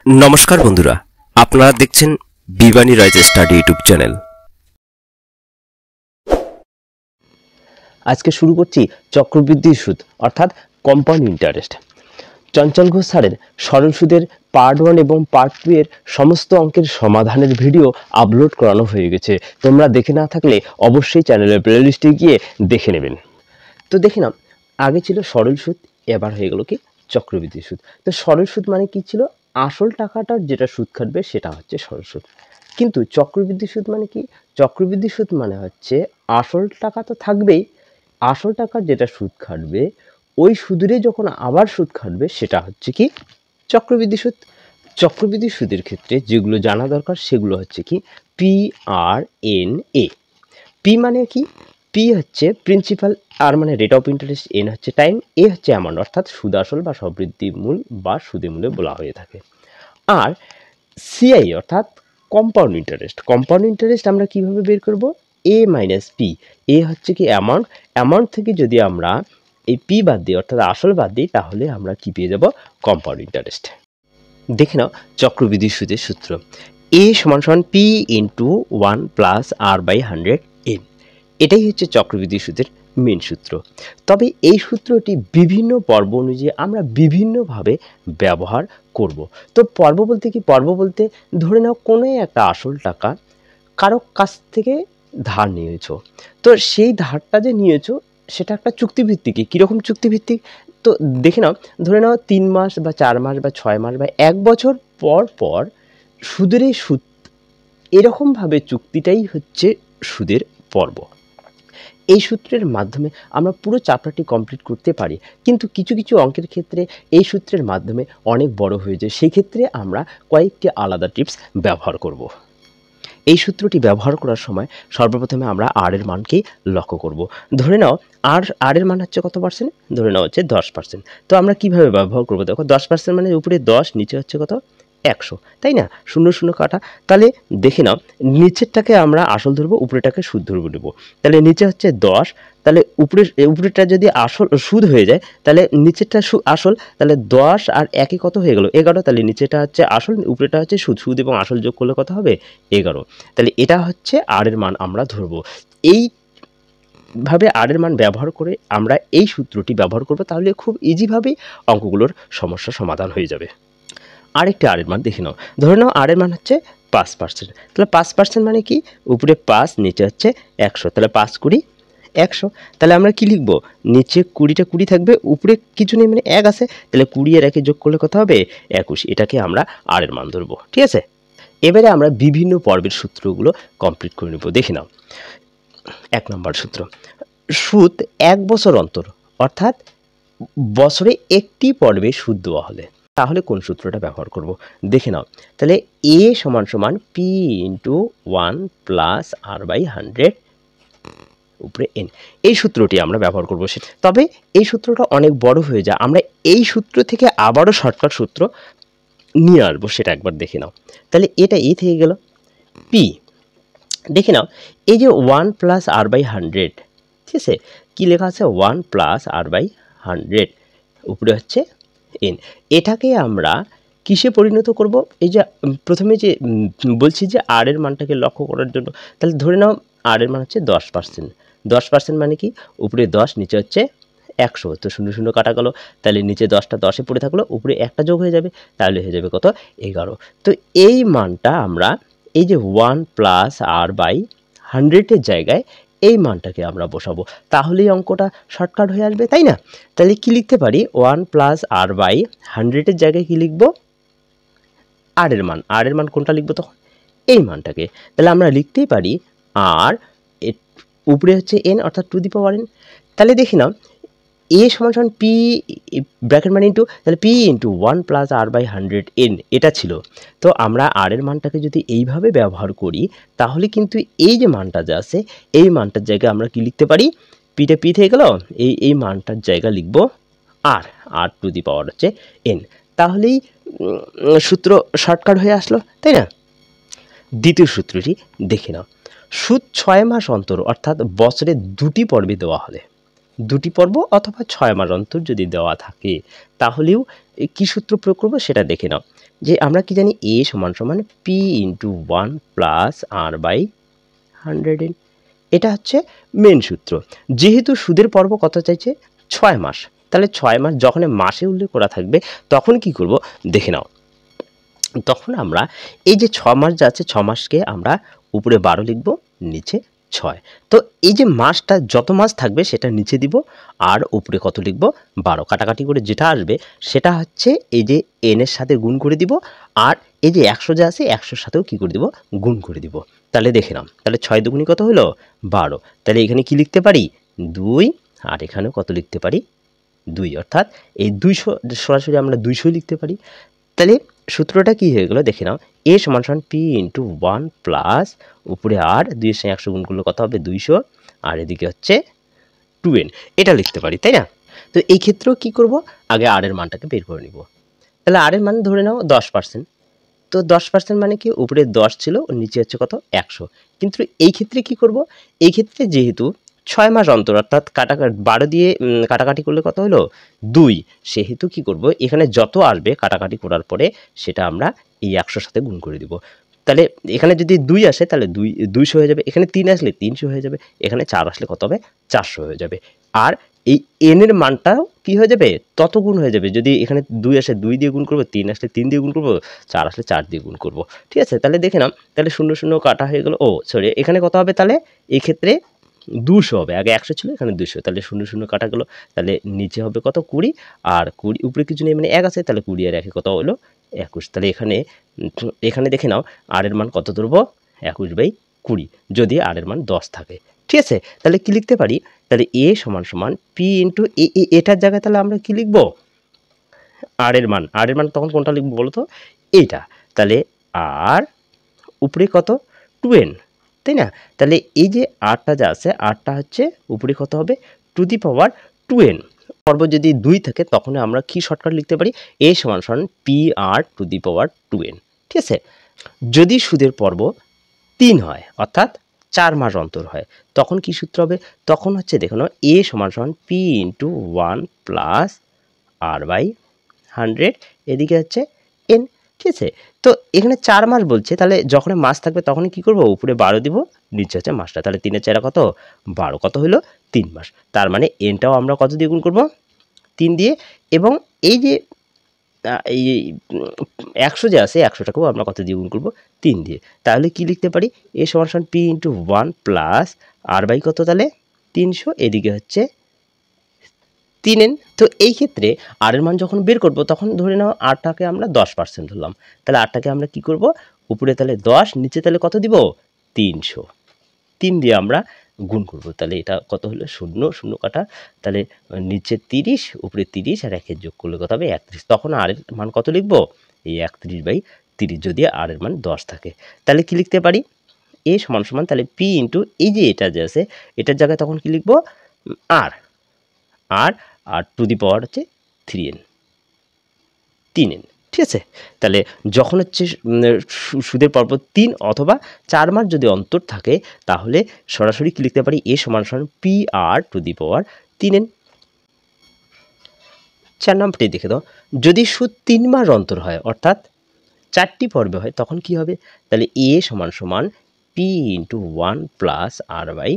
নমস্কার বন্ধুরা, আপনারা দেখছেন বিবানী রাইজ স্টাডি ইউটিউব চ্যানেল। আজকে শুরু করছি চক্রবৃদ্ধি সুদ অর্থাৎ কম্পাউন্ড ইন্টারেস্ট। চঞ্চল ঘোষ স্যারের সরল সুদের পার্ট 1 এবং পার্ট 2 এর সমস্ত অঙ্কের সমাধানের ভিডিও আপলোড করানো হয়ে গেছে। তোমরা দেখে না থাকলে অবশ্যই চ্যানেলের প্লেলিস্টে গিয়ে দেখে নেবেন। তো দেখে নাও, আগে ছিল সরল সুদ, এবার হয়ে গেল কি চক্রবৃদ্ধি সুদ। তো সরল সুদ মানে কি ছিল? আসল টাকাটার যেটা সুদ কাটবে সেটা হচ্ছে সরল সুদ। কিন্তু চক্রবৃদ্ধি সুদ মানে কি? চক্রবৃদ্ধি সুদ মানে হচ্ছে আসল টাকা তো থাকবেই, আসল টাকার যেটা সুদ খাটবে ওই সুদেরই যখন আবার সুদ খাটবে সেটা হচ্ছে কি চক্রবৃদ্ধি সুদ। চক্রবৃদ্ধি সুদের ক্ষেত্রে যেগুলো জানা দরকার সেগুলো হচ্ছে কি PRNA। পি মানে কি? পি হচ্ছে প্রিন্সিপাল, আর মানে রেট অফ ইন্টারেস্ট, এন হচ্ছে টাইম, এ হচ্ছে অ্যামাউন্ট অর্থাৎ সুদ আসল বা সবৃদ্ধি মূল বা সুদে মূলে বলা হয়ে থাকে। আর সিআই অর্থাৎ কম্পাউন্ড ইন্টারেস্ট। কম্পাউন্ড ইন্টারেস্ট আমরা কিভাবে বের করব? এ মাইনাস পি। এ হচ্ছে কি অ্যামাউন্ট, অ্যামাউন্ট থেকে যদি আমরা এই পি বাদ দিই অর্থাৎ আসল বাদ দিই তাহলে আমরা কি পেয়ে যাব? Compound interest. দেখে নাও চক্রবৃদ্ধি সুদের সূত্র। এ সমান সমান P into 1 plus R by 100 N. এটাই হচ্ছে চক্রবৃদ্ধি সুদের মেন সূত্র। তবে এই সূত্রটি বিভিন্ন পর্ব অনুযায়ী আমরা বিভিন্নভাবে ব্যবহার করব। তো পর্ব বলতে কি? পর্ব বলতে ধরে নাও কোনো একটা আসল টাকা কারো কাছ থেকে ধার নিয়েছো, তো সেই ধারটা যে নিয়েছো সেটা একটা চুক্তিভিত্তিক। কীরকম চুক্তিভিত্তিক? তো দেখে নাও, ধরে নাও 3 মাস বা 4 মাস বা 6 মাস বা 1 বছর পর পর সুদের সুদ, এরকমভাবে চুক্তিটাই হচ্ছে সুদের পর্ব। এই সূত্রের মাধ্যমে আমরা পুরো চ্যাপ্টারটি কমপ্লিট করতে পারি, কিন্তু কিছু কিছু অঙ্কের ক্ষেত্রে এই সূত্রের মাধ্যমে অনেক বড় হয়ে যায়, সেই ক্ষেত্রে আমরা কয়েকটি আলাদা টিপস ব্যবহার করব। এই সূত্রটি ব্যবহার করার সময় সর্বপ্রথমে আমরা আর এর মানকেই লক্ষ্য করব। ধরে নাও আর এর মান হচ্ছে কত পার্সেন্ট? ধরে নাও হচ্ছে 10%। তো আমরা কিভাবে ব্যবহার করব? দেখো 10% মানে উপরে 10, নিচে হচ্ছে কত? 100, তাই না? 0 0 কাটা। তাহলে দেখে নাও, নিচেরটাকে আমরা আসল ধরবো, উপরেটাকে সুদ ধরবো নেব। তাহলে নিচে হচ্ছে 10, তাহলে উপরেরটা যদি আসল সুদ হয়ে যায় তাহলে নিচেরটা আসল, তাহলে 10 আর 1 কত হয়ে গেল? 11। তাহলে নিচেটা হচ্ছে আসল, উপরেটা হচ্ছে সুদ। সুদ এবং আসল যোগ করলে কত হবে? 11। তাহলে এটা হচ্ছে আর এর মান আমরা ধরবো। এইভাবে আর এর মান ব্যবহার করে আমরা এই সূত্রটি ব্যবহার করব, তাহলে খুব ইজিভাবেই অঙ্কগুলোর সমস্যা সমাধান হয়ে যাবে। আরেকটি আর এর মান দেখে নাও। ধরে নাও আর এর মান হচ্ছে 5%। তাহলে 5% মানে কি? উপরে 5, নিচে হচ্ছে 100। তাহলে 5 20 100। তাহলে আমরা কি লিখব? নিচে 20টা 20 থাকবে, উপরে কিছু নেই মানে 1 আছে, তাহলে 20 আর 1 যোগ করলে কত হবে? 21। এটাকে আমরা আর এর মান ধরবো, ঠিক আছে? এবারে আমরা বিভিন্ন পর্বের সূত্রগুলো কমপ্লিট করে নেব। দেখে নাও, 1 নম্বর সূত্র, সুদ 1 বছর অন্তর অর্থাৎ বছরে একটি পর্বে সুদ দেওয়া হলে তাহলে কোন সূত্রটা ব্যবহার করব? দেখে নাও, তাহলে এ সমান সমান P into 1 plus R by 100 উপরে এন। এই সূত্রটি আমরা ব্যবহার করব। তবে এই সূত্রটা অনেক বড় হয়ে যায়, আমরা এই সূত্র থেকে আবারও শর্টকাট সূত্র নিয়ে আসবো, সেটা একবার দেখে নাও। তাহলে এটা এ থেকে গেল পি। দেখে নাও, এই যে 1 প্লাস আর বাই 100, ঠিক আছে? কী লেখা আছে? 1 প্লাস আর বাই 100 উপরে হচ্ছে এন। এটাকে আমরা কিসে পরিণত করব? এই যে প্রথমে যে বলছি যে আর এর মানটাকে লক্ষ্য করার জন্য, তাহলে ধরে নাও আর এর মান হচ্ছে 10%। 10% মানে কি? উপরে 10, নিচে হচ্ছে 100। তো 0 0 কাটা গেল, তাহলে নিচে 10টা 10-এ পড়ে থাকলো, উপরে একটা যোগ হয়ে যাবে, তাহলে হয়ে যাবে কত? 11। তো এই মানটা আমরা এই যে 1 প্লাস আর বাই 100-এর জায়গায় এই মানটাকে আমরা বসাবো, তাহলেই অঙ্কটা শর্টকাট হয়ে আসবে, তাই না? তাহলে কি লিখতে পারি? 1 প্লাস আর বাই 100-এর জায়গায় কি লিখব? আর এর মান। আর এর মান কোনটা লিখব তখন? এই মানটাকে। তাহলে আমরা লিখতেই পারি আর উপরে হচ্ছে এন অর্থাৎ টু দি পাওয়ার এন। তাহলে দেখি নাও, এ সমান সমান পি ব্র্যাকেট মানে ইন্টু, তাহলে P into 1 plus R by 100 N এটা ছিল। তো আমরা আর এর মানটাকে যদি এইভাবে ব্যবহার করি তাহলে কিন্তু এই যে মানটা যা আছে এই মানটার জায়গায় আমরা কি লিখতে পারি? পিটা পি থেকে গেল, এই মানটার জায়গা লিখব আর টু দি পাওয়ার হচ্ছে এন। তাহলেই সূত্র শর্টকাট হয়ে আসলো, তাই না? দ্বিতীয় সূত্রটি দেখে নাও, সুদ 6 মাস অন্তর অর্থাৎ বছরে 2টি পর্বে দেওয়া হলে, 2টি পর্ব অথবা 6 মাস অন্তর যদি দেওয়া থাকে তাহলেও কি সূত্র প্রয়োগ করবো সেটা দেখে নাও। যে আমরা কি জানি এ সমান সমান P into 1 plus R by 100n। এটা হচ্ছে মেন সূত্র। যেহেতু সুদের পর্ব কত চাইছে 6 মাস, তাহলে 6 মাস যখন মাসে উল্লেখ করা থাকবে তখন কি করব দেখে নাও। তখন আমরা এই যে 6 মাস যা আছে 6 মাসকে আমরা উপরে 12 লিখব, নিচে 6। তো এই যে মাসটা যত মাস থাকবে সেটা নিচে দিব আর উপরে কত লিখব 12। কাটাকাটি করে যেটা আসবে সেটা হচ্ছে এই যে n এর সাথে গুণ করে দিব, আর এই যে 100 যা আছে 100 সাথেও কি করে দিব গুণ করে দিব। তাহলে দেখে নাও, তাহলে 6 দুগুণী কত হলো 12। তাহলে এখানে কি লিখতে পারি 2, আর এখানেও কত লিখতে পারি 2, অর্থাৎ এই 200 সরাসরি আমরা 200 লিখতে পারি। তাহলে সূত্রটা কি হয়ে গেল দেখে নাও, এ সমান সমান পি ইন্টু 1 প্লাস উপরে আর 2 এর সঙ্গে 100 গুণ করলে কত হবে 200, আর এদিকে হচ্ছে 2n। এটা লিখতে পারি, তাই না? তো এই ক্ষেত্রেও কি করব, আগে আর এর মানটাকে বের করে নিব। তাহলে আর এর মান ধরে নাও 10%। তো 10% মানে কি, উপরে 10 ছিল নিচে হচ্ছে কত 100। কিন্তু এই ক্ষেত্রে কি করব, এই ক্ষেত্রে যেহেতু 6 মাস অন্তর অর্থাৎ 12 দিয়ে কাটাকাটি করলে কত হলো 2, সেহেতু কি করব এখানে যত আসবে কাটাকাটি করার পরে সেটা আমরা এই 100 সাথে গুণ করে দিব। তাহলে এখানে যদি 2 আসে তাহলে 200 হয়ে যাবে, এখানে 3 আসলে 300 হয়ে যাবে, এখানে 4 আসলে কত হবে 400 হয়ে যাবে। আর এই n এর মানটাও কি হয়ে যাবে তত গুণ হয়ে যাবে। যদি এখানে 2 আসে 2 দিয়ে গুণ করব, 3 আসলে 3 দিয়ে গুণ করব, 4 আসলে 4 দিয়ে গুণ করব। ঠিক আছে, তাহলে দেখে নাও, তাহলে 0 0 কাটা হয়ে গেল। ও সরি, এখানে কত হবে তাহলে এই ক্ষেত্রে 200 হবে, আগে 100 ছিল এখানে 200, তাহলে 0 0 কাটা গেল। তাহলে নিচে হবে কত 20, আর 20 উপরে কিছু নেই মানে 1 আছে, তাহলে 20 আর 1 কত হলো 21। তাহলে এখানে দেখে নাও আর এর মান কত ধরবো 21/20, যদি আর এর মান 10 থাকে। ঠিক আছে, তাহলে কি লিখতে পারি, তাহলে এ সমান সমান পি ইন্টু এটার জায়গায় তাহলে আমরা কি লিখবো আর এর মান তখন কোনটা লিখবো বলো তো, এইটা। তাহলে আর উপরে কত 2n, তাই না? তাহলে এই যে আরটা যা আছে আরটা হচ্ছে উপরে কত হবে টু দি পাওয়ার 2n। পর্ব যদি 2 থাকে তখন আমরা কি শর্টকাট লিখতে পারি, এ সমান সমান P R to the power 2n। ঠিক আছে, যদি সুদের পর্ব 3 হয় অর্থাৎ 4 মাস অন্তর হয় তখন কি সূত্র হবে, তখন হচ্ছে দেখো না এ সমান সমান P into 1 plus R by 100, এদিকে হচ্ছে n। ঠিক আছে, তো এখানে 4 মাস বলছে, তাহলে যখন মাস থাকবে তখনই কি করব উপরে 12 দিব, নিচে হচ্ছে মাসটা। তাহলে 3 এর 4 কত 12, কত হলো 3 মাস। তার মানে nটাও আমরা কত দিয়ে গুণ করব 3 দিয়ে, এবং এই যে এই 100 যে আছে 100টাকেও আমরা কত দিয়ে গুণ করব 3 দিয়ে। তাহলে কি লিখতে পারি, এ সমান সমান P into 1 plus R by কত তাহলে 300, এদিকে হচ্ছে 3n। তো এই ক্ষেত্রে আর এর মান যখন বের করব তখন ধরে নাও আরটাকে আমরা 10% ধরলাম, তাহলে আরটাকে আমরা কি করব উপরে তাহলে 10, নিচে তাহলে কত দিব 300, 3 দিয়ে আমরা গুণ করব। তাহলে এটা কত হলো 0 0 কাটা, তাহলে নিচে 30 উপরে 30 আর 1 যোগ করলে কত হবে 31। তখন আর এর মান কত লিখব এই 31/30, যদি আর এর মান 10 থাকে। তাহলে কি লিখতে পারি, এ সমান সমান তাহলে পি ইন্টু এই যে এটা যে আছে এটার জায়গায় তখন কি লিখব আর আর আর টু দি পাওয়ার হচ্ছে 3n। ঠিক আছে, তাহলে যখন হচ্ছে সুদের পর্ব 3 অথবা 4 মাস যদি অন্তর থাকে তাহলে সরাসরি কি লিখতে পারি, এ সমান সমান P R to the power 3n। 4 নম্বরটি দেখে দাও, যদি সুদ 3 মাস অন্তর হয় অর্থাৎ 4টি পর্বে হয় তখন কি হবে, তাহলে এ সমান সমান P into 1 plus R by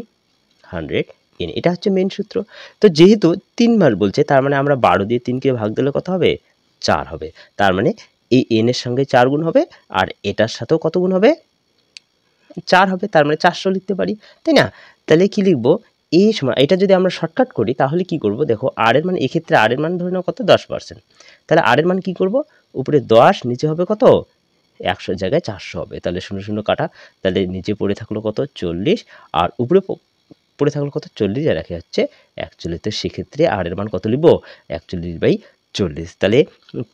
100 n। এটা হচ্ছে মেন সূত্র। তো যেহেতু 3 মাস বলছে তার মানে আমরা 12 দিয়ে 3কে ভাগ দিলে কত হবে 4 হবে। তার মানে এই n এর সঙ্গে 4 গুণ হবে আর এটার সাথেও কত গুণ হবে 4 হবে, তার মানে 400 লিখতে পারি, তাই না? তাহলে কি লিখব, এই সময় এটা যদি আমরা শর্টকাট করি তাহলে কি করব দেখো, আর এর মান এক্ষেত্রে আর এর মান ধরে নাও কত 10%, তাহলে আর এর মান কি করব উপরে 10, নিচে হবে কত 100 জায়গায় 400 হবে। তাহলে 0 0 কাটা, তাহলে নিচে পড়ে থাকলো কত 40, আর উপরে পড়ে থাকলো কত 40 আর রাখে হচ্ছে 41। তো সেক্ষেত্রে আর এর মান কত লিখব 41/40। তাহলে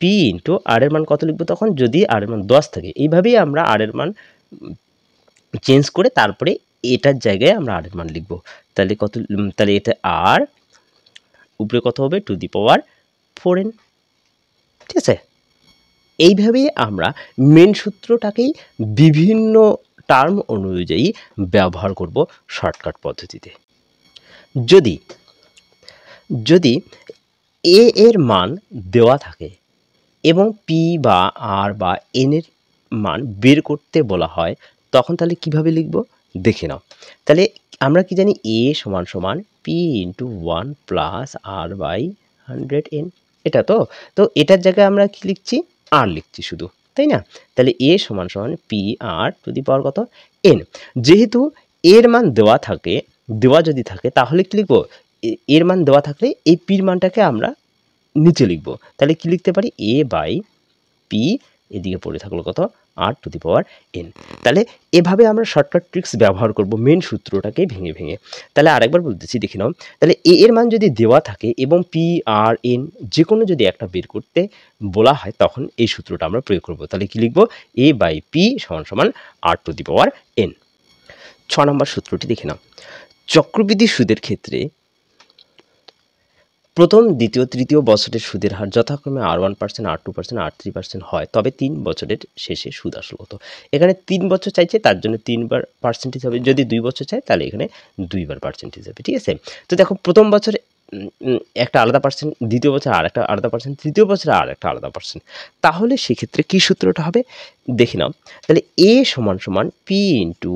পি ইন্টু আর এর মান কত লিখব তখন, যদি আর এর মান 10 থাকে। এইভাবেই আমরা আর এর মান চেঞ্জ করে তারপরে এটার জায়গায় আমরা আর এর মান লিখব। তাহলে কত, তাহলে এটা আর উপরে কত হবে টু দি পাওয়ার 4n। ঠিক আছে, এইভাবেই আমরা মেন সূত্রটাকেই বিভিন্ন টার্ম অনুযায়ী ব্যবহার করব শর্টকাট পদ্ধতিতে। যদি এ এর মান দেওয়া থাকে এবং পি বা আর বা এন এর মান বের করতে বলা হয়, তখন তাহলে কিভাবে লিখব দেখে নাও। তাহলে আমরা কি জানি, এ সমান সমান P into 1 plus R by 100n, এটা তো এটার জায়গায় আমরা কি লিখছি, আর লিখছি শুধু, তাই না? তাহলে এ সমান সমান পি আর টু দি পাওয়ার কত, এন। যেহেতু এর মান দেওয়া যদি থাকে তাহলে কি লিখবো, এর মান দেওয়া থাকলে এই পির মানটাকে আমরা নিচে লিখব। তাহলে কি লিখতে পারি, এ বাই পি, এদিকে পড়ে থাকলো কত, আর টু দি পাওয়ার এন। তাহলে এভাবে আমরা শর্টকাট ট্রিক্স ব্যবহার করব মেন সূত্রটাকে ভেঙে ভেঙে। তাহলে আরেকবার বলতেছি, দেখে নাও। তাহলে এ এর মান যদি দেওয়া থাকে এবং পি আর এন যে কোনো যদি একটা বের করতে বলা হয়, তখন এই সূত্রটা আমরা প্রয়োগ করব। তাহলে কি লিখব, এ বাই পি সমান সমান আর টু দি পাওয়ার এন। 6 নম্বর সূত্রটি দেখে নাও। চক্রবৃদ্ধি সুদের ক্ষেত্রে প্রথম, দ্বিতীয়, তৃতীয় বছরের সুদের হার যথাক্রমে R1%, R2%, R3% হয়, তবে 3 বছরের শেষে সুদ আসল কত। এখানে 3 বছর চাইছে, তার জন্য 3 বার পার্সেন্টেজ হবে। যদি 2 বছর চাই তাহলে এখানে 2 বার পার্সেন্টেজ হবে, ঠিক আছে? তো দেখো, প্রথম বছরে একটা আলাদা পার্সেন্ট, দ্বিতীয় বছর আর একটা আলাদা পার্সেন্ট, তৃতীয় বছরে আর একটা আলাদা পার্সেন্ট। তাহলে সেক্ষেত্রে কী সূত্রটা হবে দেখে নাও। তাহলে এ সমান সমান P into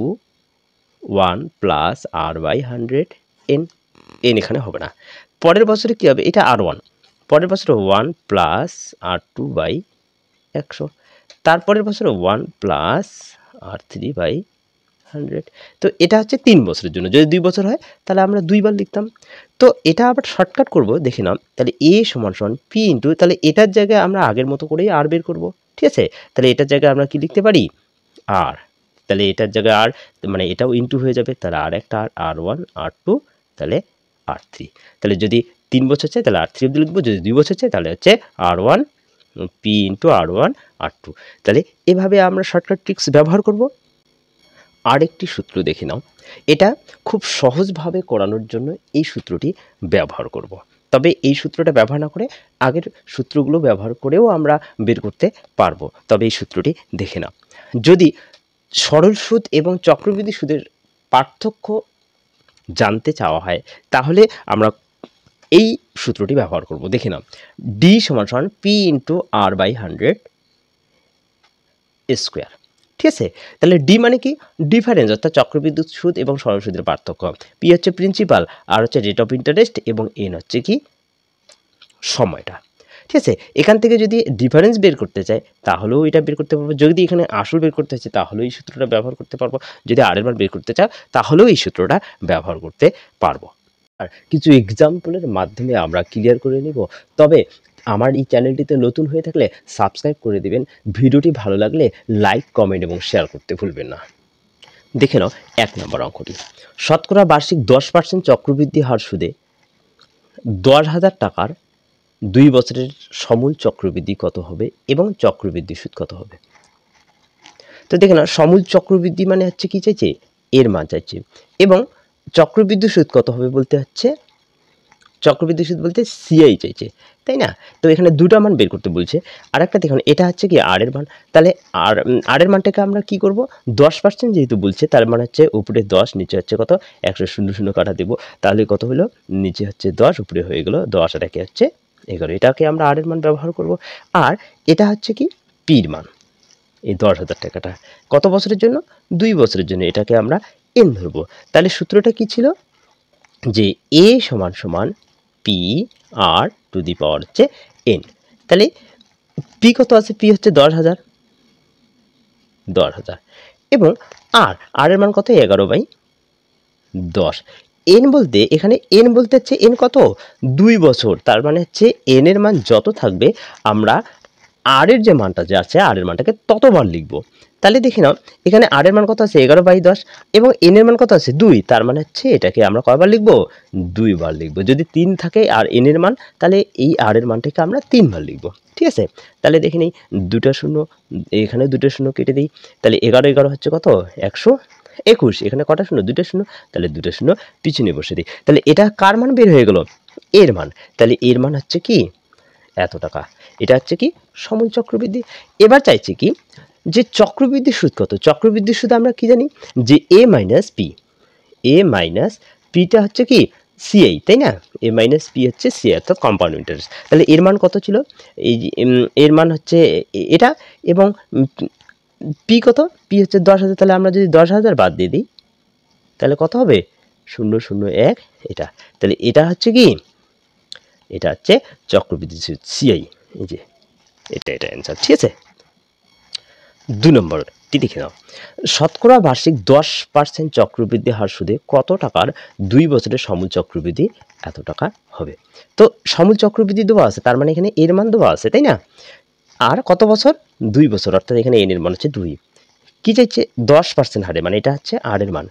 1 plus R by 100 N, N এখানে হবে না। পরের বছরে কী হবে, এটা R1, পরের বছরে 1 প্লাস R2 বাই 100, তারপরের বছরে 1 প্লাস R3 বাই 100। তো এটা হচ্ছে 3 বছরের জন্য। যদি 2 বছর হয় তাহলে আমরা 2 বার লিখতাম। তো এটা আবার শর্টকাট করব, দেখে নাও। তাহলে এ সমান সমান পি ইন্টু, তাহলে এটার জায়গায় আমরা আগের মতো করেই আর বের করব, ঠিক আছে? তাহলে এটার জায়গায় আমরা কি লিখতে পারি, আর। তাহলে এটার জায়গায় আর, মানে এটাও ইন্টু হয়ে যাবে, তাহলে আর একটা R1 R2, তাহলে R3। তাহলে যদি 3 বছর চাই তাহলে R3 অবধি লিখবো, যদি 2 বছর চাই তাহলে হচ্ছে R1 P into R1 R2। তাহলে এভাবে আমরা শর্টকাট ট্রিক্স ব্যবহার করব। আরেকটি সূত্র দেখে নাও। এটা খুব সহজভাবে করানোর জন্য এই সূত্রটি ব্যবহার করব। তবে এই সূত্রটা ব্যবহার না করে আগের সূত্রগুলো ব্যবহার করেও আমরা বের করতে পারবো। তবে এই সূত্রটি দেখে নাও। যদি সরল সুদ এবং চক্রবৃদ্ধি সুদের পার্থক্য জানতে চাওয়া হয়, তাহলে আমরা এই সূত্রটি ব্যবহার করব। দেখে নাও, ডি সমান সমান P into R by 100 square, ঠিক আছে? তাহলে ডি মানে কি, ডিফারেন্স, অর্থাৎ চক্রবৃদ্ধি সুদ এবং সরল সুদের পার্থক্য। পি হচ্ছে প্রিন্সিপাল, আর হচ্ছে রেট অফ ইন্টারেস্ট, এবং এন হচ্ছে কি, সময়টা, ঠিক আছে? এখান থেকে যদি ডিফারেন্স বের করতে চাই তাহলেও এটা বের করতে পারবো। যদি এখানে আসল বের করতে চাই তাহলেও এই সূত্রটা ব্যবহার করতে পারবো। যদি আর এর মান বের করতে চাও তাহলেও এই সূত্রটা ব্যবহার করতে পারবো। আর কিছু এক্সাম্পলের মাধ্যমে আমরা ক্লিয়ার করে নিব। তবে আমার এই চ্যানেলটিতে নতুন হয়ে থাকলে সাবস্ক্রাইব করে দিবেন। ভিডিওটি ভালো লাগলে লাইক, কমেন্ট এবং শেয়ার করতে ভুলবেন না। দেখে নাও 1 নম্বর অঙ্কটি। শতকরা বার্ষিক 10% চক্রবৃদ্ধি হার সুদে 10,000 টাকার 2 বছরের সমূল চক্রবৃদ্ধি কত হবে এবং চক্রবৃদ্ধি সুদ কত হবে? তো দেখে নাও, সমূল চক্রবৃদ্ধি মানে হচ্ছে কি চাইছে, এর মান চাইছে, এবং চক্রবৃদ্ধি সুদ কত হবে বলতে হচ্ছে, চক্রবৃদ্ধি সুদ বলতে সিআই চাইছে, তাই না? তো এখানে দুটো মান বের করতে বলছে। আর একটা দেখুন, এটা হচ্ছে কি আর এর মান। তাহলে আর এর মানটাকে আমরা কি করব, 10% যেহেতু বলছে, তার মানে হচ্ছে উপরে 10, নিচে হচ্ছে কত, 100 শূন্য শূন্য কাটা দেবো। তাহলে কত হলো, নিচে হচ্ছে 10, উপরে হয়ে গেল 10, আর একে হচ্ছে 11। এটাকে আমরা আর এর মান ব্যবহার করব। আর এটা হচ্ছে কি, পির মান, এই 10,000 টাকাটা কত বছরের জন্য, 2 বছরের জন্য। এটাকে আমরা এন ধরবো। তাহলে সূত্রটা কি ছিল, যে এ সমান সমান পি আর টু দি পাওয়ার হচ্ছে এন। তাহলে পি কত আছে, পি হচ্ছে 10,000, এবং আর এর মান কত, 11/10। এন বলতে, এখানে এন বলতে হচ্ছে এন কত, 2 বছর। তার মানে হচ্ছে এন এর মান যত থাকবে আমরা আর এর যে মানটা যে আছে, আর এর মানটাকে ততবার লিখব। তাহলে দেখে নাও, এখানে আর এর মান কত আছে, 11/10, এবং এন এর মান কত আছে, 2। তার মানে হচ্ছে এটাকে আমরা কয়বার লিখব, 2 বার লিখব। যদি 3 থাকে আর এন এর মান, তাহলে এই আর এর মানটাকে আমরা 3 বার লিখব, ঠিক আছে? তাহলে দেখে নিই, 2টা শূন্য, এখানে 2টা শূন্য কেটে দিই। তাহলে 11 হচ্ছে কত, 121। এখানে কটা শূন্য, 2টা শূন্য, তাহলে 2টা শূন্য পিছনে বসে দিই। তাহলে এটা কার মান বের হয়ে গেল, এর মান। তাহলে এর মান হচ্ছে কি, এত টাকা। এটা হচ্ছে কি, সমূল চক্রবৃদ্ধি। এবার চাইছে কি, যে চক্রবৃদ্ধি সুদ কত। চক্রবৃদ্ধি সুদ আমরা কি জানি, যে এ মাইনাস পি, এ মাইনাস পিটা হচ্ছে কি সিআই, তাই না? এ মাইনাস পি হচ্ছে সিআই, অর্থাৎ কম্পাউন্ড ইন্টারেস্ট। তাহলে এর মান কত ছিল? এই যে এর মান হচ্ছে এটা, এবং পি কত? পি হচ্ছে 10,000। তাহলে আমরা যদি 10,000 বাদ দিয়ে দিই তাহলে কত হবে? 001 এটা। তাহলে এটা হচ্ছে কি? এটা হচ্ছে চক্রবৃদ্ধি সুদ সিআই। এই যে এটা অ্যান্সার, ঠিক আছে? 2 নম্বরটি দেখে নাও। শতকরা বার্ষিক 10% চক্রবৃদ্ধি হার সুদে কত টাকার 2 বছরের সমূল চক্রবৃদ্ধি এত টাকা হবে? তো সমূল চক্রবৃদ্ধি দেওয়া আছে, তার মানে এখানে এর মান দেওয়া আছে, তাই না? আর কত বছর? 2 বছর, অর্থাৎ এখানে এন এর মান হচ্ছে 2। কি চাইছে? 10% হারে, মানে এটা হচ্ছে আর এর মান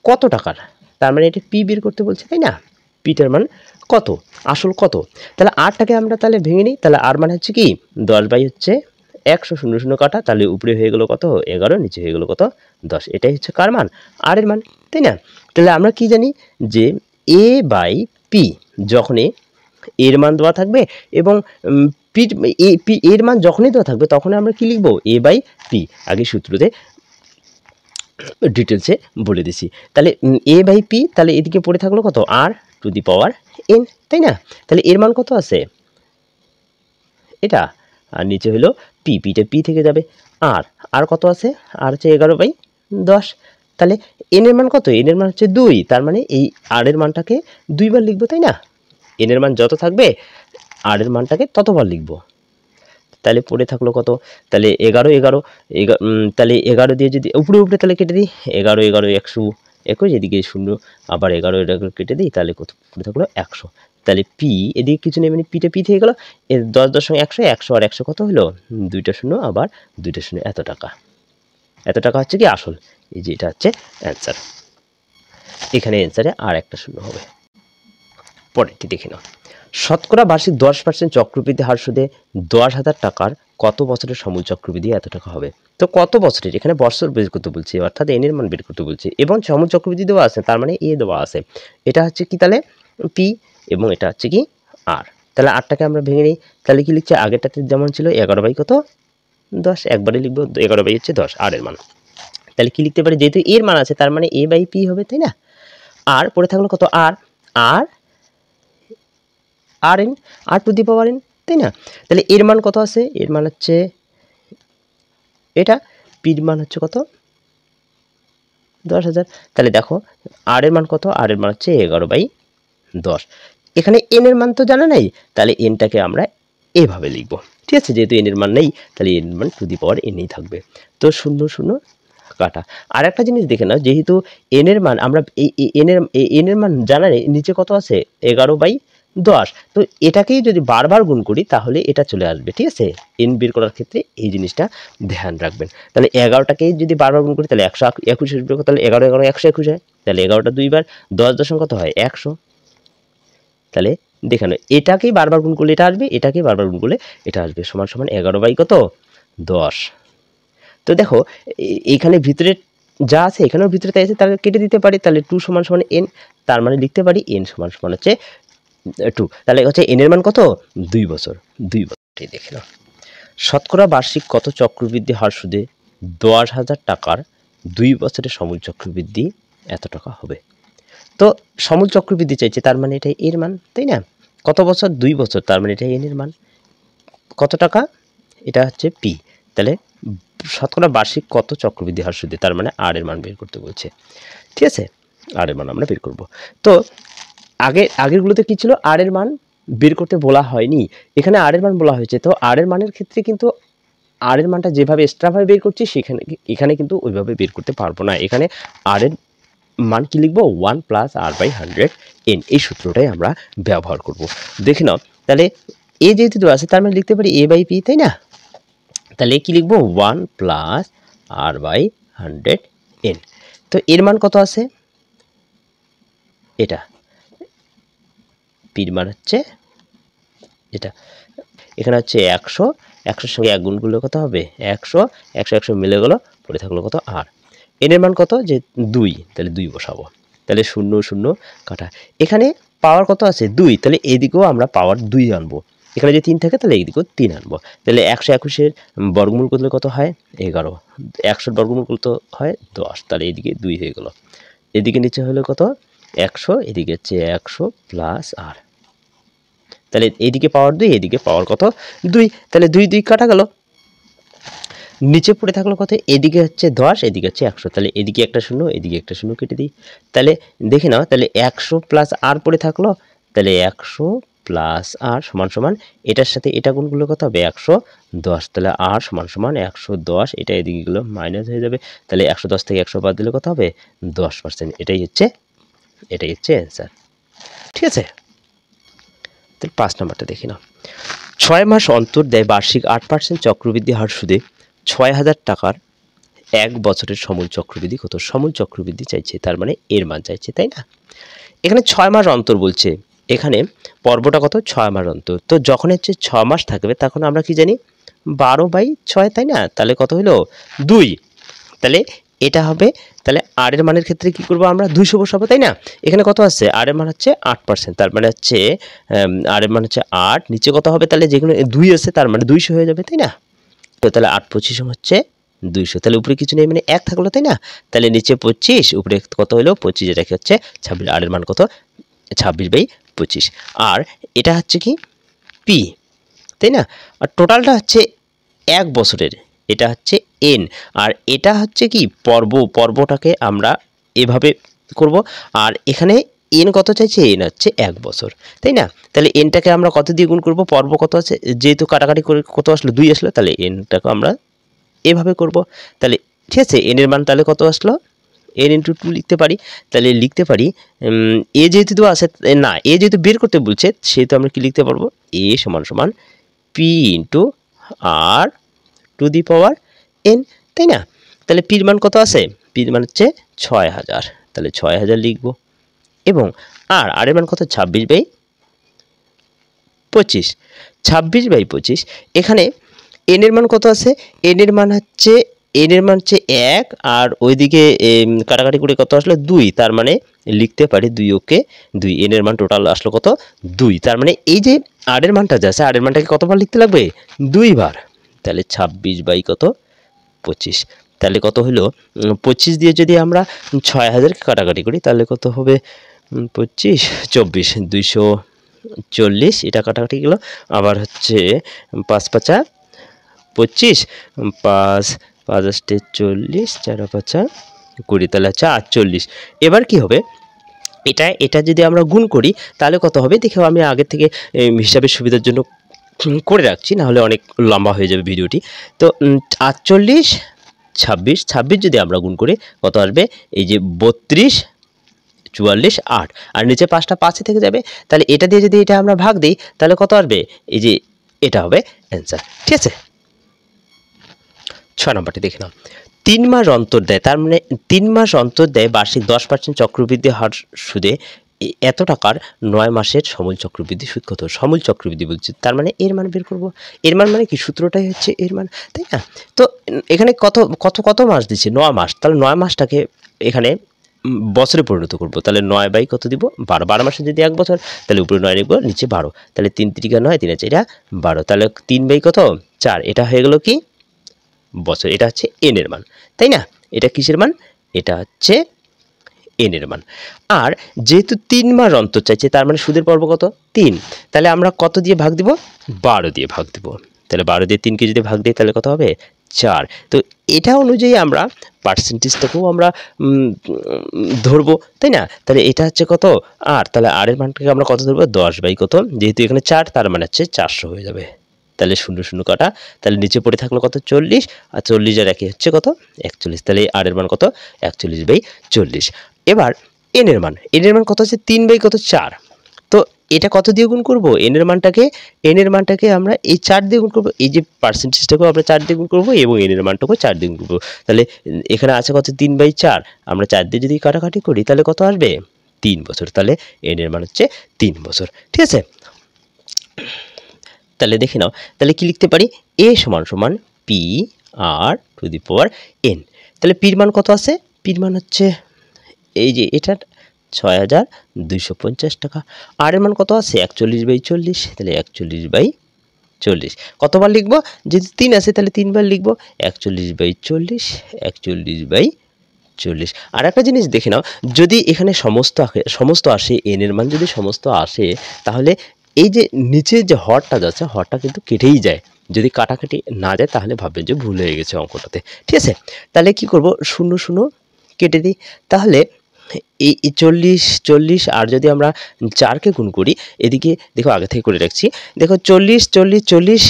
কত টাকার, তার মানে এটা পি বের করতে বলছে, তাই না? পিটার মান কত, আসল কত? তাহলে আরটাকে আমরা তাহলে ভেঙে নিই। তাহলে আর মানে হচ্ছে কি? 10 বাই হচ্ছে 100, 0 কাটা, তাহলে উপরে হয়ে গেল কত? 11, নিচে হয়ে গেল কত? 10। এটাই হচ্ছে কার মান? আর এর মান, তাই না? তাহলে আমরা কি জানি যে এ বাই পি, যখনই এর মান দেওয়া থাকবে এবং পি এর মান যখনই দেওয়া থাকবে তখনই আমরা কি লিখবো? এ বাই পি। আগে সূত্রতে ডিটেলসে বলে দিছি। তাহলে এ বাই পি, তাহলে এদিকে পড়ে থাকলো কত? আর টু দি পাওয়ার এন, তাই না? তাহলে এর মান কত আছে? এটা, আর নিচে হলো পি, পিটা পি থেকে যাবে। আর কত আছে? আর হচ্ছে 11/10। তাহলে এন এর মান কত? এন এর মান হচ্ছে 2, তার মানে এই আর এর মানটাকে 2 বার লিখবো, তাই না? এন এর মান যত থাকবে আর এর মানটাকে ততবার লিখবো। তাহলে পড়ে থাকলো কত? তাহলে 11, তাহলে 11 দিয়ে যদি উপরে তাহলে কেটে দিই, 11, 121, এদিকে 0, আবার 11 কেটে দিই, তাহলে কত পড়ে থাকলো? 100। তাহলে পি এদিকে কিছু নেই, মানে পিটা পি থেকে গেল। 10.100, 100 আর 100 কত হলো? 2টা শূন্য, আবার 2টা শূন্য, এত টাকা। এত টাকা হচ্ছে কি আসল। এই যে এটা হচ্ছে অ্যান্সার। এখানে অ্যান্সারে আর একটা শূন্য হবে। পরেরটি দেখে নাও। শতকরা বার্ষিক 10% চক্রবৃদ্ধি হার সুদে 10,000 টাকার কত বছরের সমূল চক্রবৃদ্ধি এত টাকা হবে? তো কত বছরের, এখানে বছর বের করতে বলছে, অর্থাৎ এন এর মান বের করতে বলছে, এবং সমূল চক্রবৃদ্ধি দেওয়া আছে, তার মানে এ দেওয়া আছে। এটা হচ্ছে কি তাহলে? পি, এবং এটা হচ্ছে কি? আর। তাহলে আরটাকে আমরা ভেঙে নিই। তাহলে কি লিখছে? আগেরটাতে যেমন ছিল 11 বাই কত? 10, একবারে লিখবো 11 বাই হচ্ছে 10 আর এর মান। তাহলে কি লিখতে পারি? যেহেতু এর মান আছে তার মানে এ বাই পি হবে, তাই না? আর পড়ে থাকলো কত? আর R N, R to the power N, তাই না? তাহলে এর মান কত আছে? এর মান হচ্ছে এটা, পির মান হচ্ছে কত? 10,000। তাহলে দেখো আর এর মান কত? আর এর মান হচ্ছে 11/10। এখানে এন এর মান তো জানা নেই, তাহলে এনটাকে আমরা এভাবে লিখবো, ঠিক আছে? যেহেতু এন এর মান নেই, তাহলে এন এর মান টু দি পাওয়ার এনেই থাকবে। তো 0 কাটা। আর একটা জিনিস দেখে নাও, যেহেতু এন এর মান আমরা এন এর মান জানা নেই, নিচে কত আছে? 11/10। তো এটাকেই যদি বারবার গুণ করি তাহলে এটা চলে আসবে, ঠিক আছে? এন বের করার ক্ষেত্রে এই জিনিসটা ধ্যান রাখবেন। তাহলে 11টাকেই যদি বারবার গুণ করি তাহলে 121 আসবে, তাহলে 11 121 হয়। তাহলে 11টা 2 বার, 10 দশম কত হয়? 100। তাহলে দেখে নাও, এটাকেই বারবার গুণ করলে এটা আসবে, এটাকেই বারবার গুণ করলে এটা আসবে, সমান সমান 11 বাই কত? 10। তো দেখো এইখানে ভিতরে যা আছে এখানেও ভিতরে তাই আছে, তাহলে কেটে দিতে পারি। তাহলে 2 সমান সমান এন, তার মানে লিখতে পারি এন সমান সমান হচ্ছে 2। তাহলে হচ্ছে এন এর মান কত? 2 বছর। 2 বছর, দেখে নাও। শতকরা বার্ষিক কত চক্রবৃদ্ধি হার সুদে 10,000 টাকার 2 বছরের সমূল চক্রবৃদ্ধি এত টাকা হবে? তো সমূল চক্রবৃদ্ধি চাইছে, তার মানে এটা এর মান, তাই না? কত বছর? 2 বছর, তার মানে এটা এন এর মান। কত টাকা? এটা হচ্ছে পি। তাহলে শতকরা বার্ষিক কত চক্রবৃদ্ধি হার সুদে, তার মানে আর এর মান বের করতে বলছে, ঠিক আছে? আর এর মান আমরা বের করব। তো আগেরগুলোতে কি ছিল? আর এর মান বের করতে বলা হয়নি, এখানে আর এর মান বলা হয়েছে। তো আর এর মানের ক্ষেত্রে কিন্তু আর এর মানটা যেভাবে এক্সট্রাভাবে বের করছি এখানে কিন্তু ওইভাবে বের করতে পারবো না। এখানে আর এর মান কি লিখবো? 1 প্লাস r/100 n, এই সূত্রটাই আমরা ব্যবহার করব। দেখে নাও, তাহলে এ যেহেতু দেওয়া আছে তার মানে লিখতে পারি a বাই পি, তাই না? তাহলে কি লিখবো? 1 প্লাস r/100 n। তো এর মান কত আছে? এটা, পির মান হচ্ছে এটা। এখানে হচ্ছে 100, 100 সঙ্গে 1 গুণ করলে কত হবে? 100, 100 মিলে গেল, পড়ে থাকলো কত? আর। এন এর মান কত? যে 2, তাহলে 2 বসাবো। তাহলে 0 কাটা। এখানে পাওয়ার কত আছে? 2, তাহলে এদিকেও আমরা পাওয়ার 2 আনবো। এখানে যদি 3 থাকে তাহলে এইদিকেও 3 আনবো। তাহলে 121-এর বর্গমূল করলে কত হয়? 11। 100-র বর্গমূল করলে হয় 10, তাহলে এইদিকে 2 হয়ে গেল। এদিকে নিচে হলো কত? 100, এদিকে হচ্ছে 100 প্লাস আর, তাহলে এইদিকে পাওয়ার 2, এদিকে পাওয়ার কত 2, তাহলে 2 2 কাটা গেল, নিচে পড়ে থাকলো কত, এদিকে হচ্ছে 10, এদিকে হচ্ছে 100, তাহলে এদিকে একটা শূন্য, এদিকে একটা শূন্য কেটে দিই। তাহলে দেখে নাও, তাহলে 100 প্লাস আর পড়ে থাকলো, তাহলে 100 প্লাস আর সমান সমান এটার সাথে এটা গুণ করলে কত হবে 110, তাহলে আর সমান সমান 110, এটা এদিকে গেলো মাইনাস হয়ে যাবে, তাহলে 110 থেকে 100 বাদ দিলে কত হবে 10%, এটাই হচ্ছে অ্যান্সার। ঠিক আছে, তাহলে 5 নম্বরটা দেখে নাও। 6 মাস অন্তর দেয় বার্ষিক 8% চক্রবৃদ্ধি হার সুদে 6000 টাকার 1 বছরের সমূল চক্রবৃদ্ধি কত? সমূল চক্রবৃদ্ধি চাইছে, তার মানে এর মান চাইছে, তাই না? এখানে 6 মাস অন্তর বলছে, এখানে পর্বটা কত 6 মাস অন্তর, তো যখন হচ্ছে 6 মাস থাকবে তখন আমরা কি জানি 12/6, তাই না? তাহলে কত হলো 2, তাহলে এটা হবে, তাহলে আর এর মানের ক্ষেত্রে কি করব আমরা 200 বসাবো, তাই না? এখানে কত আছে, আর এর মান হচ্ছে 8%, তার মানে হচ্ছে আর এর মান হচ্ছে 8, নিচে কত হবে, তাহলে যেগুলো 2 আছে তার মানে 200 হয়ে যাবে, তাই না? তো তাহলে 8 25 হচ্ছে 200, তাহলে উপরে কিছু নেই মানে 1 থাকলো, তাই না? তাহলে নিচে 25, উপরে কত হলো 25, এটা কি হচ্ছে 26, আর এর মান কত 26/25, আর এটা হচ্ছে কি পি, তাই না? আর টোটালটা হচ্ছে 1 বছরের, এটা হচ্ছে এন, আর এটা হচ্ছে কি পর্বটাকে আমরা এভাবে করব, আর এখানে এন কত চাইছে, এন হচ্ছে 1 বছর, তাই না? তাহলে এনটাকে আমরা কত দিয়ে গুণ করব, পর্ব কত আছে, যেহেতু কাটাকাটি করে কত আসলো 2 আসলো, তাহলে এনটাকে আমরা এভাবে করব, তাহলে ঠিক আছে, এন এর মান তাহলে কত আসলো, এন ইন্টু 2 লিখতে পারি, তাহলে লিখতে পারি এ যেহেতু দেওয়া আছে না, এ যেহেতু বের করতে বলছে সেহেতু আমরা কি লিখতে পারবো, এ সমান সমান P into R to the power N, তাই না? তাহলে পির মান কত আছে, পির মান হচ্ছে 6000, তাহলে 6000 লিখব, এবং আর এর মান কত 26/25, 26/25, এখানে এন এর মান কত আছে, এন এর মান হচ্ছে 1, আর ওইদিকে কাটাকাটি করে কত আসলো 2, তার মানে লিখতে পারি 2 ওকে 2, এন এর মান টোটাল আসলো কত 2, তার মানে এই যে আর এর মানটা যা আছে, আর এর মানটাকে কতবার লিখতে লাগবে 2 বার, তাহলে 26/25, তাহলে কত হলো 25 দিয়ে যদি আমরা 6000কে কাটাকাটি করি তাহলে কত হবে 25 24 240, এটা কাটাকাটি গেল, আবার হচ্ছে 5 5 25, 5 5 40, 4 5 20, তাহলে হচ্ছে 48। এবার কি হবে, এটা যদি আমরা গুণ করি তাহলে কত হবে দেখো, আমি আগে থেকে হিসাবের সুবিধার জন্য করে রাখছি, না হলে অনেক লম্বা হয়ে যাবে ভিডিওটি। তো 48 26 26 যদি আমরা গুণ করি কত আসবে, এই যে 32 44 8, আর নিচে 5টা 5 থেকে যাবে, তাহলে এটা দিয়ে যদি এটা আমরা ভাগ দিই তাহলে কত আসবে, এই যে এটা হবে অ্যান্সার। ঠিক আছে, 6 নম্বরটি দেখে নাও। 3 মাস অন্তর দেয়, তার মানে 3 মাস অন্তর দেয় বার্ষিক 10% চক্রবৃদ্ধি হার সুদে এত টাকার 9 মাসের সমূল চক্রবৃদ্ধি সুদ কত? সমূল চক্রবৃদ্ধি বলছে, তার মানে এর মান বের করব, এর মান মানে কি সূত্রটাই হচ্ছে এর মান, তাই না? তো এখানে কত কত কত মাস দিচ্ছে 9 মাস, তাহলে 9 মাসটাকে এখানে বছরে পরিণত করব, তাহলে 9 বাই কত দিব 12, 12 মাসে যদি 1 বছর, তাহলে উপরে 9 লিখব নিচে 12, তাহলে 3 3 9, 3 4 12, তাহলে 3 বাই কত 4, এটা হয়ে গেল কি বছর, এটা হচ্ছে এন এর মান, তাই না? এটা কিসের মান, এটা হচ্ছে এন এর মান। আর যেহেতু 3 মাস অন্তর চাইছে তার মানে সুদের পর্ব কত 3, তাহলে আমরা কত দিয়ে ভাগ দিব 12 দিয়ে ভাগ দিব, তাহলে 12 দিয়ে 3কে যদি ভাগ দিই তাহলে কত হবে 4, তো এটা অনুযায়ী আমরা পার্সেন্টেজটাকেও আমরা ধরবো, তাই না? তাহলে এটা হচ্ছে কত আর, তাহলে আর এর মানটাকে আমরা কত ধরবো 10 বাই কত, যেহেতু এখানে 4 তার মানে হচ্ছে 400 হয়ে যাবে, তাহলে 0 0 কাটা, তাহলে নিচে পড়ে থাকলো কত 40, আর 40 আর একে হচ্ছে কত 41, তাহলে আর এর মান কত 41/40। এবার এন এর মান কত আছে 3 বাই কত 4, তো এটা কত দিয়ে গুণ করব, এন এর মানটাকে আমরা এই 4 দিয়ে গুণ করব, এই যে পার্সেন্টেজটাকেও আমরা 4 দিয়ে গুণ করব এবং এন এর মানটাকেও 4 দিয়ে গুণ করব, তাহলে এখানে আছে কত 3/4, আমরা 4 দিয়ে যদি কাটাকাটি করি তাহলে কত আসবে 3 বছর, তাহলে এন এর মান হচ্ছে 3 বছর। ঠিক আছে, তাহলে দেখে নাও, তাহলে কি লিখতে পারি, এ সমান সমান P R to the power N, তাহলে পির মান কত আছে, পির মান হচ্ছে এই যে এটা 6250 টাকা, আর এর মান কত আছে 41/40, তাহলে 41/40 কতবার লিখবো, যেহেতু 3 আছে তাহলে 3 বার লিখবো 41/40, 40। আর একটা জিনিস দেখে নাও, যদি এখানে সমস্ত আসে, এন এর মান যদি সমস্ত আসে, তাহলে এই যে নিচে যে হরটা যাচ্ছে, হরটা কিন্তু কেটেই যায়। যদি কাটাকাটি না যায় তাহলে ভাববেন যে ভুল হয়ে গেছে অঙ্কটাতে। ঠিক আছে, তাহলে কি করব, 0 0 কেটে দিই। তাহলে এই 40 আর যদি আমরা 4কে গুণ করি, এদিকে দেখো আগে থেকে করে রাখছি, দেখো 40 40 40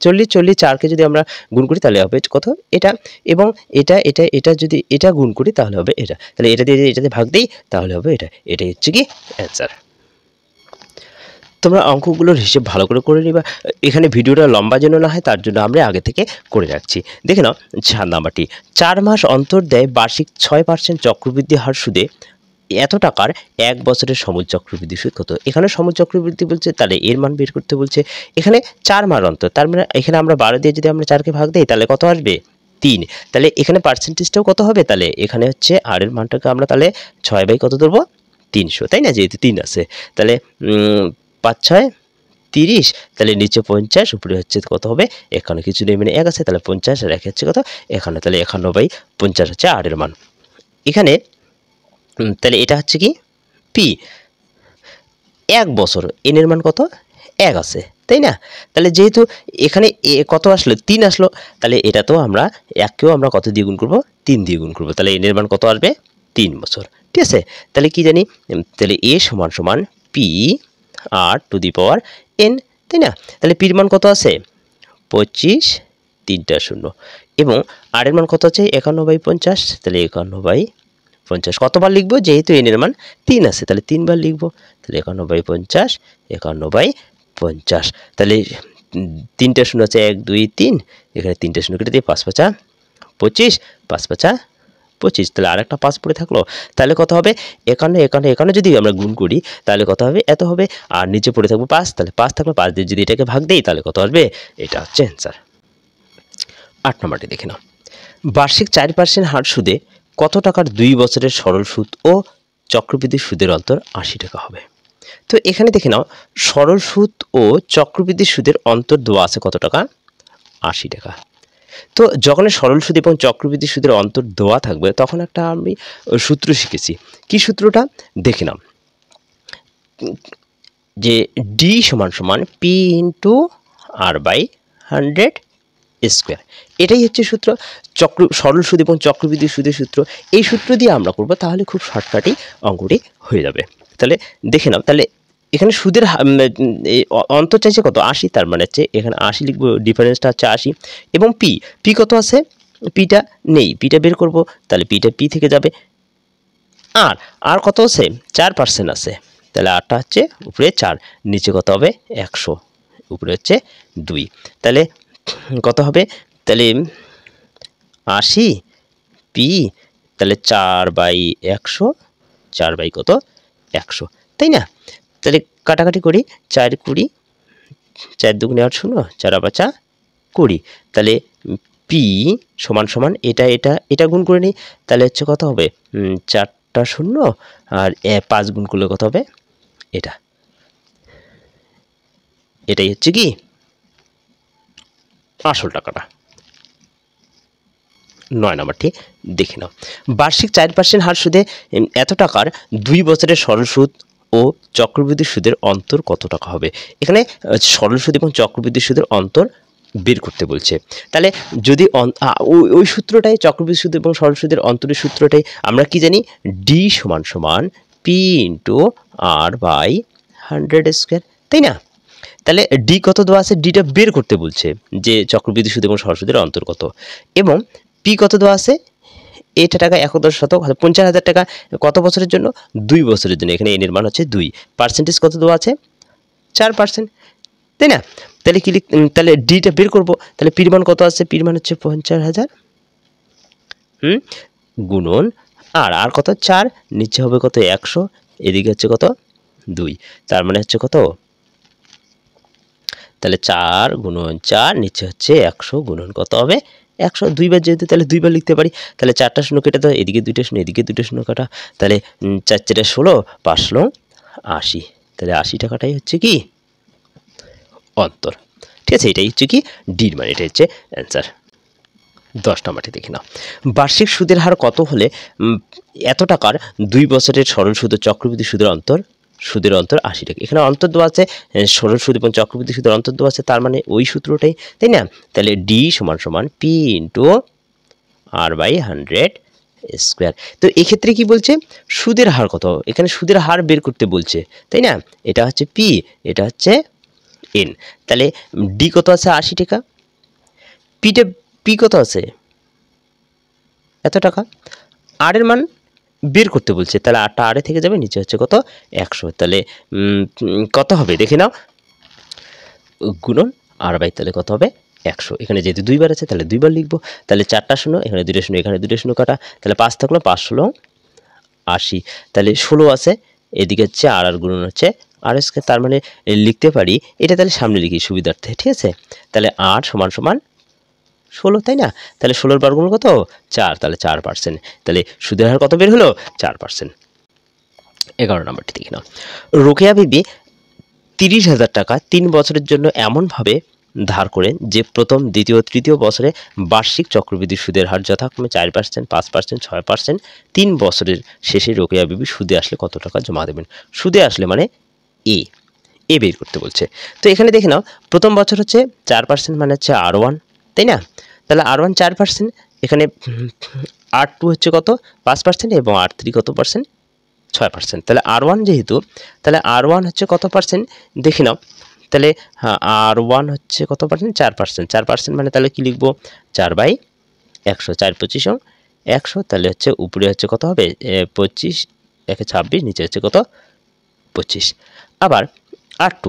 40 40 4কে যদি আমরা গুণ করি তাহলে হবে কত, এটা, এবং এটা যদি এটা গুণ করি তাহলে হবে এটা, তাহলে এটা দিয়ে যদি এটাতে ভাগ দিই তাহলে হবে এটা। এটাই হচ্ছে কি অ্যান্সার। তোমরা অঙ্কগুলোর হিসেব ভালো করে নিবা। এখানে ভিডিওটা লম্বা যেন না হয় তার জন্য আমরা আগে থেকে করে রাখছি। দেখে নাও 4 নাম্বারটি, 4 মাস অন্তর দেয় বার্ষিক 6% চক্রবৃদ্ধি হার সুদে এত টাকার 1 বছরের সমুদ চক্রবৃদ্ধি সুদ কত। এখানে সমুদ চক্রবৃদ্ধি বলছে, তাহলে এর মান বের করতে বলছে। এখানে 4 মাস অন্তর, তার মানে এখানে আমরা 12 দিয়ে যদি আমরা 4কে ভাগ দিই তাহলে কত আসবে, 3। তাহলে এখানে পার্সেন্টেজটাও কত হবে, তাহলে এখানে হচ্ছে আর এর মানটাকে আমরা তাহলে 6 বাই কত ধরবো, 300, তাই না, যেহেতু 3 আছে। তাহলে 5 6 30, তাহলে নিচে 50, উপরে হচ্ছে কত হবে, এখানে কিছু নেই মানে 1 আছে, তাহলে 50 আর 1 হচ্ছে কত, এখানে, তাহলে 51/50 হচ্ছে আর এর মান। এখানে তাহলে এটা হচ্ছে কি পি, 1 বছর, এন এর মান কত, 1 আছে, তাই না। তাহলে যেহেতু এখানে কত আসলো, 3 আসলো, তাহলে এটা তো আমরা 1কেও আমরা কত দিয়ে গুণ করবো, 3 দিয়ে গুণ করবো, তাহলে এন এর মান কত আসবে, 3 বছর। ঠিক আছে, তাহলে কি জানি, তাহলে এ সমান সমান P R to the power N, তাই না। তাহলে পির মান কত আছে, 25, 3টা 0, এবং আর এর মান কত আছে, 51/50, তাহলে 51/50 কতবার লিখবো, যেহেতু এন এর মান 3 আছে তাহলে 3 বার লিখবো, তাহলে 51/50, 51/50, তাহলে 3টা 0 আছে, 1 2 3, এখানে 3টা 0 কেটে দিয়ে 5 5 25, 5 5 25, তাহলে আর একটা 5 পড়ে থাকলো, তাহলে কত হবে, 51 যদি আমরা গুণ করি তাহলে কত হবে, এত হবে, আর নিচে পড়ে থাকবে 5, তাহলে 5 থাকলো, 5 দিয়ে যদি এটাকে ভাগ দেই তাহলে কত আসবে, এটা হচ্ছে অ্যান্সার। 8 নম্বরটি দেখে নাও, বার্ষিক 4% হার সুদে কত টাকার 2 বছরের সরল সুদ ও চক্রবৃদ্ধি সুদের অন্তর 80 টাকা হবে। তো এখানে দেখে নাও, সরল সুদ ও চক্রবৃদ্ধি সুদের অন্তর দেওয়া আছে কত টাকা, 80 টাকা। তো যখন সরল সুদ এবং চক্রবৃদ্ধি সুদের অন্তর দেওয়া থাকবে তখন একটা আমি সূত্র শিখেছি। কি সূত্রটা দেখে নাও, যে ডি সমান সমান P into R by 100 square, এটাই হচ্ছে সূত্র, সরল সুদ এবং চক্রবৃদ্ধি সুদের সূত্র। এই সূত্র দিয়ে আমরা করব, তাহলে খুব শর্টকাটই অঙ্কটি হয়ে যাবে। তাহলে দেখে নাও, তাহলে এখানে সুদের অন্তর চাইছে কত, 80, তার মানে হচ্ছে এখানে 80 লিখবো, ডিফারেন্সটা হচ্ছে 80, এবং পি কত আছে, পিটা নেই, পিটা বের করব, তাহলে পিটা পি থেকে যাবে, আর কত আছে, 4% আছে, তাহলে আরটা হচ্ছে উপরে 4, নিচে কত হবে 100, উপরে হচ্ছে 2, তাহলে কত হবে, তাহলে 80 পি, তাহলে 4/100, 4 বাই কত 100, তাই না। তাহলে কাটাকাটি করি, 4 20, 4 2 8 0, 4 5 20, তাহলে পি সমান সমান এটা গুণ করে নিই, তাহলে হচ্ছে কত হবে, 4টা 0 আর 5 গুণ করলে কত হবে, এটাই হচ্ছে কি আসল টাকাটা। 9 নাম্বারটি দেখে নাও, বার্ষিক 4% হার সুদে এত টাকার 2 বছরের সরল সুদ ও চক্রবৃদ্ধি সুদের অন্তর কত টাকা হবে। এখানে সরল সুদ এবং চক্রবৃদ্ধি সুদের অন্তর বের করতে বলছে। তাহলে যদি ওই সূত্রটাই, চক্রবৃদ্ধি সুদ এবং সরল সুদের অন্তরের সূত্রটাই আমরা কি জানি, ডি সমান সমান P into R by 100 square, তাই না। তাহলে ডি কত দেওয়া আছে, ডিটা বের করতে বলছে, যে চক্রবৃদ্ধি সুদ এবং সরল সুদের অন্তর কত, এবং পি কত দেওয়া আছে, এটা টাকা 50,000 টাকা কত বছরের জন্য, 2 বছরের জন্য, এখানে এন এর মান হচ্ছে 2, পার্সেন্টেজ কত দেওয়া আছে, 4%, তাই না। তাহলে কি তাহলে ডিটা বের করব, তাহলে পির মান কত আছে, পির মান হচ্ছে 50,000, গুণন আর কত 4, নিচে হবে কত 100, এদিকে হচ্ছে কত 2, তার মানে হচ্ছে কত, তাহলে 4 গুণন 4, নিচে হচ্ছে 100, গুণন কত হবে 100, 2 বার যেহেতু তাহলে 2 বার লিখতে পারি, তাহলে 4টা 0 কেটে দাও, এদিকে 2টা 0, এদিকে 2টা 0 কাটা, তাহলে 4 4 16, 5 80, তাহলে 80 টাকাটাই হচ্ছে কি অন্তর। ঠিক আছে, এটাই হচ্ছে কি ডির মান, এটা হচ্ছে অ্যান্সার। 10 নম্বরটি দেখি নাও। বার্ষিক সুদের হার কত হলে এত টাকার 2 বছরের সরল সুদ ও চক্রবৃদ্ধি সুদের অন্তর 80 টাকা। এখানে অন্তর দেওয়া আছে, সরল সুদ এবং চক্রবৃদ্ধি সুদের অন্তর দেওয়া আছে, তার মানে ওই সূত্রটাই, তাই না? তাহলে ডি সমান P into R by 100 square. তো এক্ষেত্রে কি বলছে, সুদের হার কত, এখানে সুদের হার বের করতে বলছে, তাই না? এটা হচ্ছে পি, এটা হচ্ছে এন। তাহলে ডি কত আছে 80 টাকা, পি কত আছে এত টাকা, আর এর মান বের করতে বলছে, তাহলে আরটা আরে থেকে যাবে, নিচে হচ্ছে কত 100। তাহলে কত হবে দেখে নাও, গুণন আর বাই তাহলে কত হবে 100। এখানে যেহেতু 2 বার আছে তাহলে 2 বার লিখবো। তাহলে 4টা শূন্য, এখানে 2টা শূন্য, এখানে 2টা শূন্য কাটা, তাহলে 5 থাকলো, 5 ষোলো 80। তাহলে 16 আছে, এদিকে হচ্ছে আর গুণন হচ্ছে আর স্কয়ার, তার মানে লিখতে পারি এটা, তাহলে সামনে লিখি সুবিধার্থে, ঠিক আছে? তাহলে 8 সমান 16, তাই না? তাহলে 16 বর্গমূল কত 4, তাহলে 4%। তাহলে সুদের হার কত বের হলো 4%। 11 নম্বরটি দেখি নাও। রোকেয়া বিবি 30,000 টাকা 3 বছরের জন্য এমনভাবে ধার করেন যে প্রথম, দ্বিতীয়, তৃতীয় বছরে বার্ষিক চক্রবৃদ্ধি সুদের হার যথাক্রমে 4%, 5%, 6%। 3 বছরের শেষে রোকেয়া বিবি সুদে আসলে কত টাকা জমা দেবেন? সুদে আসলে মানে এ বের করতে বলছে। তো এখানে দেখে নাও, প্রথম বছর হচ্ছে 4%, মানে হচ্ছে R1, তাই না? তাহলে R1 4%, এখানে R2 হচ্ছে কত 5%, এবং R3 কত পার্সেন্ট 6%। তাহলে R1 যেহেতু, তাহলে R1 হচ্ছে কত পার্সেন্ট দেখে নাও। তাহলে হ্যাঁ, R1 হচ্ছে কত পার্সেন্ট 4%, 4% মানে তাহলে কি লিখবো 4/100, 4 25 100। তাহলে হচ্ছে উপরে হচ্ছে কত হবে 25, 1 26, নিচে হচ্ছে কত 25। আবার R2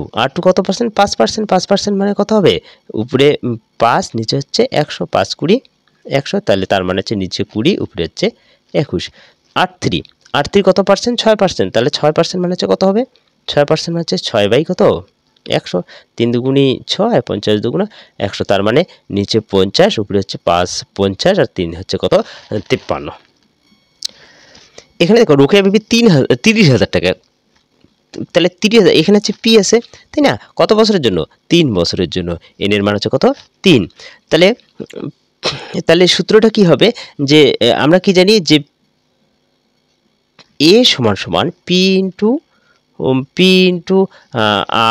কত পার্সেন্ট 5%, 5% মানে কত হবে উপরে 5, নিচে হচ্ছে 100, 5 20 100। তাহলে তার মানে হচ্ছে নিচে 20, উপরে হচ্ছে 21। R3 কত পার্সেন্ট 6%, তাহলে 6% মানে হচ্ছে কত হবে 6% মানে হচ্ছে 6/কত 100, 3 দুগুণি 6, 50 দুগুণা 100, তার মানে নিচে 50, উপরে হচ্ছে 5 50, আর 3 হচ্ছে কত 53। এখানে দেখো রোকেয়া বিবি 30,000 টাকা, তাহলে 30,000, এখানে হচ্ছে পি আছে, তাই না? কত বছরের জন্য 3 বছরের জন্য, এন এর মান হচ্ছে কত 3। তাহলে সূত্রটা কি হবে, যে আমরা কি জানি যে এ সমান পি ইন্টু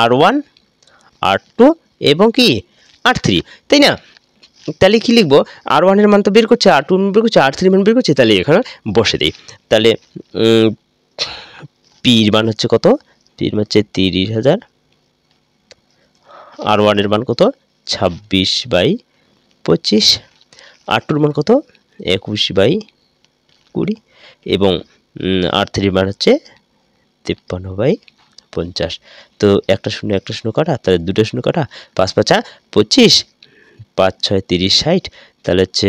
R1 R2 এবং কি R3, তাই না? তাহলে কি লিখবো, R1 এর মান তো বের করছে, R2 এর মান বের করছে, R3 এর মান বের করছে, তাহলে এখানে বসে দিই। তাহলে পি এর মান হচ্ছে কত, পি এর মান হচ্ছে 30,000, R1 এর মান কত 26/25, R2 এর মান কত 21/20, এবং R3 এর মান হচ্ছে 53/50। তো একটা শূন্য কাটা, তাহলে 2টা শূন্য কাটা, 5 5 25, 5 6 30 60, তাহলে হচ্ছে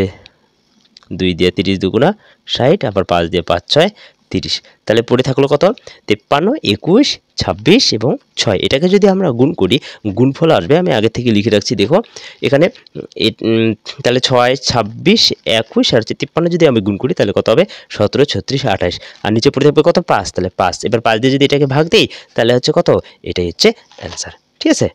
2 দিয়ে 30 দুগুণা 60, আবার 5 দিয়ে 5 6 30। তাহলে পড়ে থাকলো কত 53, 21, 26 এবং 6। এটাকে যদি আমরা গুণ করি, গুণফল আসবে, আমি আগে থেকে লিখে রাখছি, দেখো এখানে। তাহলে 6 26 21 আর 53 যদি আমি গুণ করি, তাহলে কত হবে 17 36 28, আর নিচে পড়ে থাকবে কত 5, তাহলে 5। এবার 5 দিয়ে যদি এটাকে ভাগ দিই, তাহলে হচ্ছে কত, এটাই হচ্ছে অ্যান্সার, ঠিক আছে।